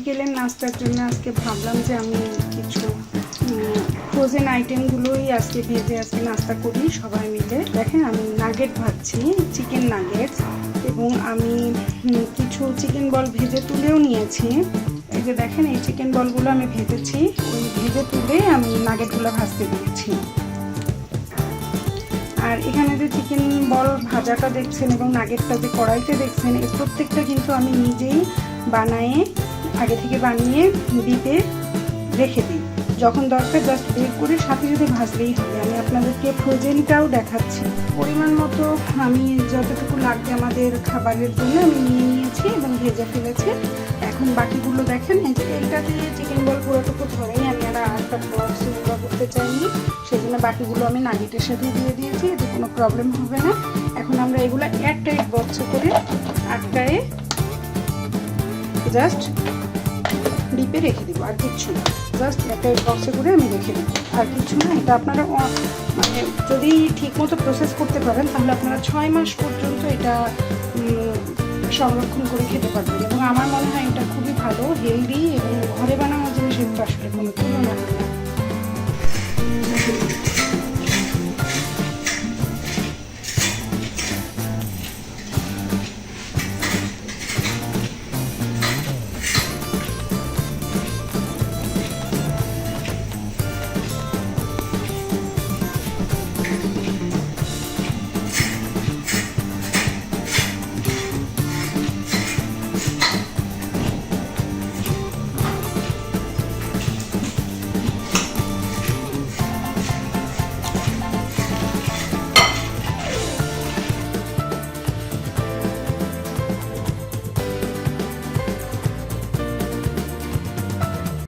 বিকেলের নাস্তার জন্য আজকে ভাবলাম যে আমি কিছু ফ্রোজেন আইটেমগুলোই আজকে ভেজে আজকে নাস্তা করি সবাই মিলে। দেখেন আমি নাগেট ভাজছি, চিকেন নাগেটস, এবং আমি কিছু চিকেন বল ভেজে তুলেও নিয়েছি। এই যে দেখেন এই চিকেন বলগুলো আমি ভেজেছি, ওই ভেজে তুলে আমি নাগেটগুলো ভাজতে দিয়েছি। আর এখানে যে চিকেন বল ভাজাটা দেখছেন এবং নাগেটটা যে কড়াইতে দেখছেন, এই প্রত্যেকটা কিন্তু আমি নিজেই আগে থেকে বানিয়ে ডিপে রেখে দিই। যখন দরকার জাস্ট বের করে সাথে সাথে ভাজলেই হবে। আমি আপনাদেরকে ফ্রোজেনটাও দেখাচ্ছি। পরিমাণ মতো আমি যতটুকু লাগবে আমাদের খাবারের জন্য আমি নিয়ে নিয়েছি এবং ভেজে ফেলেছি। এখন বাকিগুলো দেখেন, এই যে এইটা দিয়ে চিকেন বল পুরোটুকু ধরেই আমি আর একটা বক্স করতে চাইনি, সেই জন্য বাকিগুলো আমি নাগেটের সাথে দিয়ে দিয়েছি, এতে কোনো প্রবলেম হবে না। এখন আমরা এগুলো এয়ারটাইট বক্সে করে আটকায়ে জাস্ট ডিপে রেখে দিব, আর কিচ্ছু না। জাস্ট এয়ারটাইট বক্সে করে আমি রেখে দিব, আর কিছু না। এটা আপনারা মানে যদি ঠিকমতো প্রসেস করতে পারেন তাহলে আপনারা 6 মাস পর্যন্ত এটা সংরক্ষণ করে খেতে পারবেন। এবং আমার মনে হয় এটা খুবই ভালো, হেলদি এবং ঘরে বানানো জিনিস, এটা আসলে কোনো তুলনা হয় না।